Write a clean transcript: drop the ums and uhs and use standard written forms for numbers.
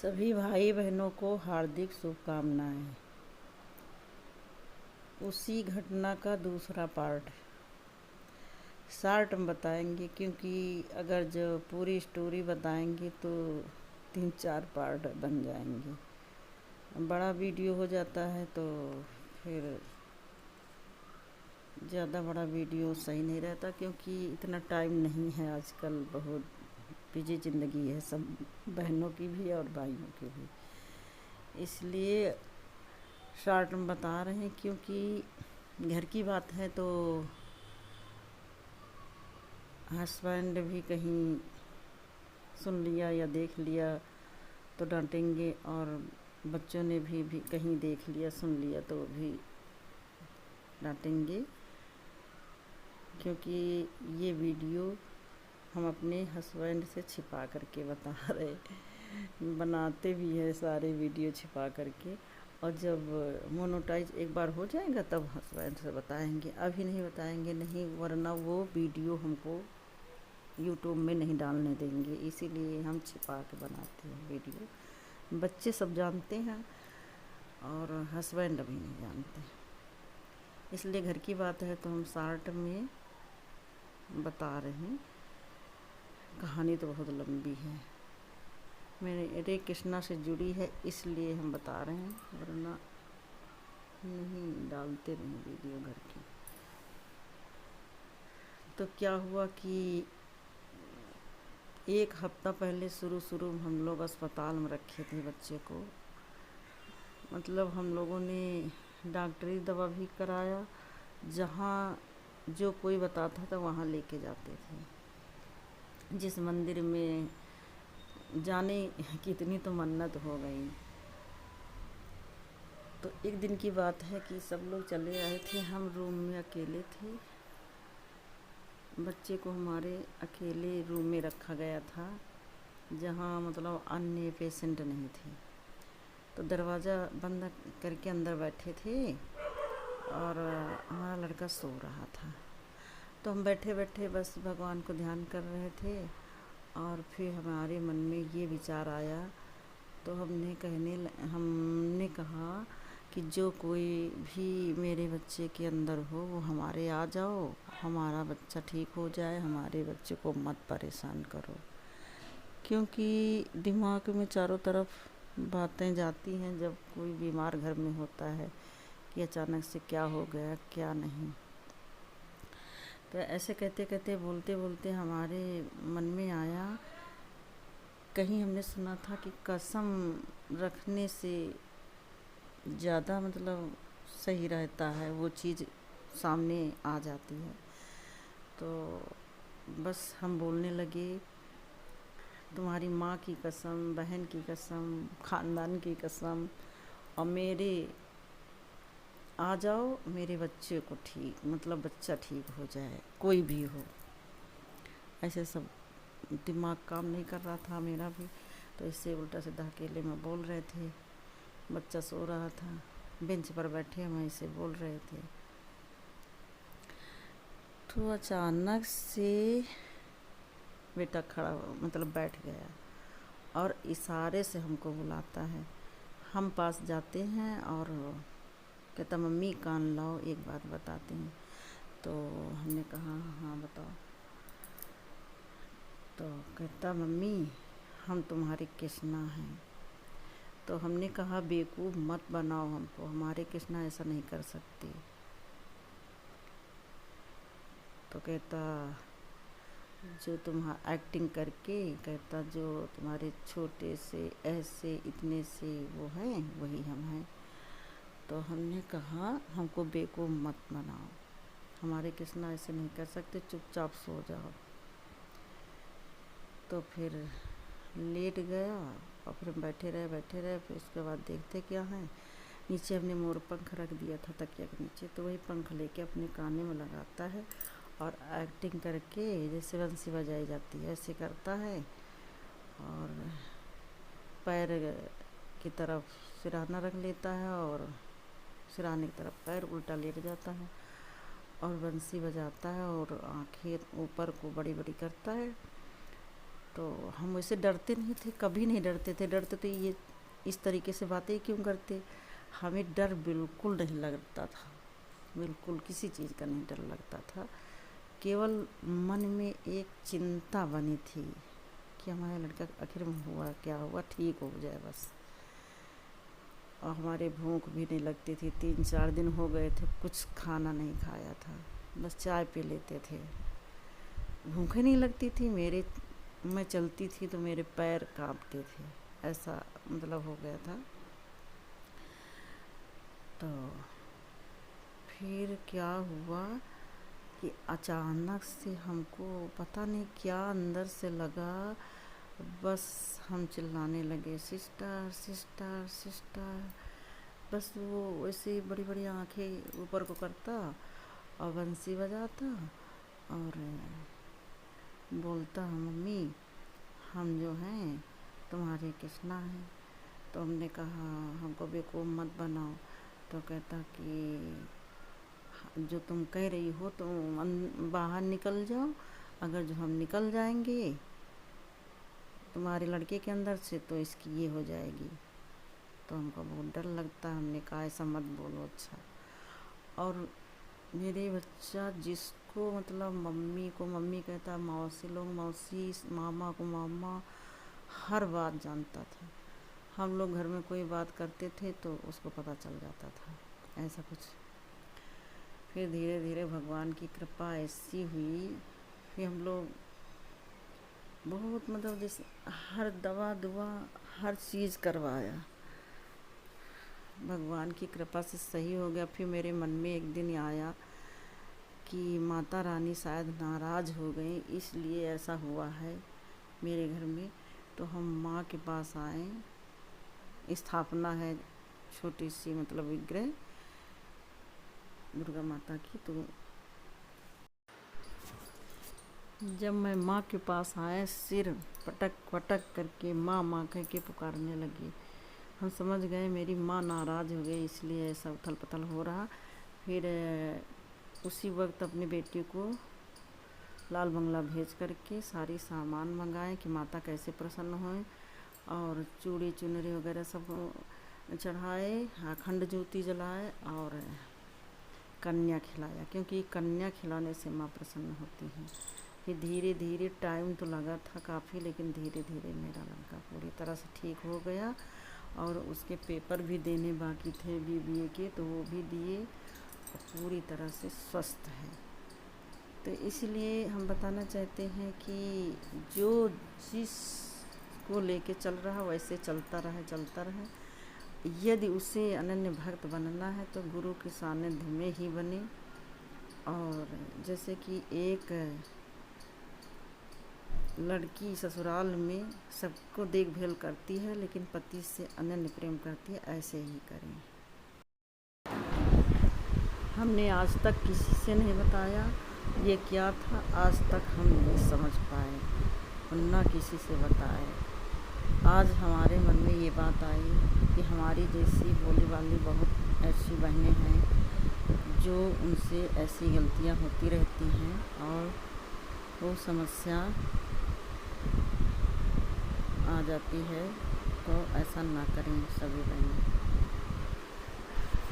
सभी भाई बहनों को हार्दिक शुभकामनाएं। उसी घटना का दूसरा पार्ट शार्ट में बताएंगे, क्योंकि अगर जो पूरी स्टोरी बताएंगे तो 3-4 पार्ट बन जाएंगे। बड़ा वीडियो हो जाता है तो फिर ज़्यादा बड़ा वीडियो सही नहीं रहता, क्योंकि इतना टाइम नहीं है। आजकल बहुत बिजी ज़िंदगी है, सब बहनों की भी और भाइयों की भी, इसलिए शॉर्ट में बता रहे हैं। क्योंकि घर की बात है तो हस्बैंड भी कहीं सुन लिया या देख लिया तो डांटेंगे, और बच्चों ने भी कहीं देख लिया सुन लिया तो भी डांटेंगे। क्योंकि ये वीडियो हम अपने हस्बैंड से छिपा करके बता रहे, बनाते भी हैं सारे वीडियो छिपा करके, और जब मोनेटाइज एक बार हो जाएगा तब हस्बैंड से बताएंगे। अभी नहीं बताएंगे, नहीं, वरना वो वीडियो हमको यूट्यूब में नहीं डालने देंगे, इसीलिए हम छिपा के बनाते हैं वीडियो। बच्चे सब जानते हैं और हस्बैंड अभी नहीं जानते, इसलिए घर की बात है तो हम शॉर्ट में बता रहे हैं। कहानी तो बहुत लंबी है, मेरे कृष्णा से जुड़ी है, इसलिए हम बता रहे हैं, वरना नहीं डालते नहीं वीडियो घर की। तो क्या हुआ कि एक हफ्ता पहले शुरू में हम लोग अस्पताल में रखे थे बच्चे को। मतलब हम लोगों ने डॉक्टरी दवा भी कराया, जहाँ जो कोई बताता था वहाँ लेके जाते थे। जिस मंदिर में जाने कितनी तो मन्नत हो गई। तो एक दिन की बात है कि सब लोग चले आए थे, हम रूम में अकेले थे। बच्चे को हमारे अकेले रूम में रखा गया था, जहाँ मतलब अन्य पेशेंट नहीं थे। तो दरवाज़ा बंद करके अंदर बैठे थे और हमारा लड़का सो रहा था। तो हम बैठे बैठे बस भगवान को ध्यान कर रहे थे, और फिर हमारे मन में ये विचार आया। तो हमने कहा कि जो कोई भी मेरे बच्चे के अंदर हो वो हमारे आ जाओ, हमारा बच्चा ठीक हो जाए, हमारे बच्चे को मत परेशान करो। क्योंकि दिमाग में चारों तरफ बातें जाती हैं जब कोई बीमार घर में होता है कि अचानक से क्या हो गया क्या नहीं। तो ऐसे कहते कहते बोलते बोलते हमारे मन में आया, कहीं हमने सुना था कि कसम रखने से ज़्यादा मतलब सही रहता है, वो चीज़ सामने आ जाती है। तो बस हम बोलने लगे, तुम्हारी माँ की कसम, बहन की कसम, ख़ानदान की कसम, और मेरे आ जाओ, मेरे बच्चे को ठीक मतलब बच्चा ठीक हो जाए, कोई भी हो। ऐसे सब दिमाग काम नहीं कर रहा था मेरा भी, तो इससे उल्टा सीधा अकेले में बोल रहे थे। बच्चा सो रहा था, बेंच पर बैठे हम ऐसे बोल रहे थे। तो अचानक से बेटा खड़ा मतलब बैठ गया और इशारे से हमको बुलाता है। हम पास जाते हैं और कहता मम्मी कान लाओ, एक बात बताते हैं। तो हमने कहा हाँ बताओ। तो कहता मम्मी हम तुम्हारे कृष्णा हैं। तो हमने कहा बेवकूफ़ मत बनाओ हमको, हमारे कृष्णा ऐसा नहीं कर सकते। तो कहता जो तुम्हारा एक्टिंग करके, कहता जो तुम्हारे छोटे से ऐसे इतने से वो हैं वही हम हैं। तो हमने कहा हमको बेवकूफ़ मत बनाओ, हमारे कृष्णा ऐसे नहीं कर सकते, चुपचाप सो जाओ। तो फिर लेट गया और फिर हम बैठे रहे। फिर उसके बाद देखते क्या है, नीचे हमने मोर पंख रख दिया था तकिया के नीचे, तो वही पंख लेके अपने काने में लगाता है और एक्टिंग करके जैसे बंसी बजाई जाती है ऐसे करता है, और पैर की तरफ सिरहाना रख लेता है और सिरहाने की तरफ पैर उल्टा लेट जाता है और बंसी बजाता है और आँखें ऊपर को बड़ी बड़ी करता है तो हम वैसे डरते नहीं थे, कभी नहीं डरते थे। डरते तो ये इस तरीके से बातें क्यों करते। हमें डर बिल्कुल नहीं लगता था, बिल्कुल किसी चीज़ का नहीं डर लगता था। केवल मन में एक चिंता बनी थी कि हमारा लड़का आखिर में हुआ क्या, हुआ ठीक हो जाए बस। और हमारे भूख भी नहीं लगती थी, 3-4 दिन हो गए थे कुछ खाना नहीं खाया था, बस चाय पी लेते थे। भूख ही नहीं लगती थी। मैं चलती थी तो मेरे पैर कांपते थे, ऐसा मतलब हो गया था। तो फिर क्या हुआ कि अचानक से हमको पता नहीं क्या अंदर से लगा, बस हम चिल्लाने लगे सिस्टर सिस्टर सिस्टर। बस वो वैसे बड़ी बड़ी आंखें ऊपर को करता और बंसी बजाता और बोलता, मम्मी हम जो हैं तुम्हारे कृष्णा हैं। तो हमने कहा हमको बेवकूफ़ मत बनाओ। तो कहता कि जो तुम कह रही हो तुम बाहर निकल जाओ, अगर जो हम निकल जाएंगे तुम्हारे लड़के के अंदर से तो इसकी ये हो जाएगी। तो हमको बहुत डर लगता। हमने कहा ऐसा मत बोलो। अच्छा, और मेरे बच्चा जिसको मतलब मम्मी को मम्मी कहता, मौसी लोग मौसी, मामा को मामा, हर बात जानता था। हम लोग घर में कोई बात करते थे तो उसको पता चल जाता था, ऐसा कुछ। फिर धीरे धीरे भगवान की कृपा ऐसी हुई, फिर हम लोग बहुत मतलब जैसे हर दवा दुआ हर चीज़ करवाया, भगवान की कृपा से सही हो गया। फिर मेरे मन में एक दिन आया कि माता रानी शायद नाराज़ हो गई, इसलिए ऐसा हुआ है मेरे घर में। तो हम माँ के पास आए, स्थापना है छोटी सी मतलब विग्रह दुर्गा माता की। तो जब मैं माँ के पास आए, सिर पटक पटक करके माँ माँ कह के पुकारने लगी, हम समझ गए मेरी माँ नाराज़ हो गई, इसलिए ऐसा उथल पुथल हो रहा। फिर उसी वक्त अपनी बेटी को लाल बंगला भेज करके सारी सामान मंगाए कि माता कैसे प्रसन्न होए, और चूड़ी चुनरी वगैरह सब चढ़ाए, अखंड ज्योति जलाए और कन्या खिलाया, क्योंकि कन्या खिलाने से माँ प्रसन्न होती है। फिर धीरे धीरे टाइम तो लगा था काफ़ी, लेकिन धीरे धीरे मेरा लड़का पूरी तरह से ठीक हो गया। और उसके पेपर भी देने बाकी थे BBA के, तो वो भी दिए और पूरी तरह से स्वस्थ है। तो इसलिए हम बताना चाहते हैं कि जो जिस को लेके चल रहा वैसे चलता रहे। यदि उसे अनन्य भक्त बनना है तो गुरु के सानिध्य में ही बने। और जैसे कि एक लड़की ससुराल में सबको देखभाल करती है, लेकिन पति से अनन्य प्रेम करती है, ऐसे ही करें। हमने आज तक किसी से नहीं बताया ये क्या था, आज तक हम नहीं समझ पाए और न किसी से बताए। आज हमारे मन में ये बात आई कि हमारी जैसी भोली वाली बहुत ऐसी बहनें हैं जो उनसे ऐसी गलतियां होती रहती हैं और वो समस्या आ जाती है, तो ऐसा ना करें सभी बहनें।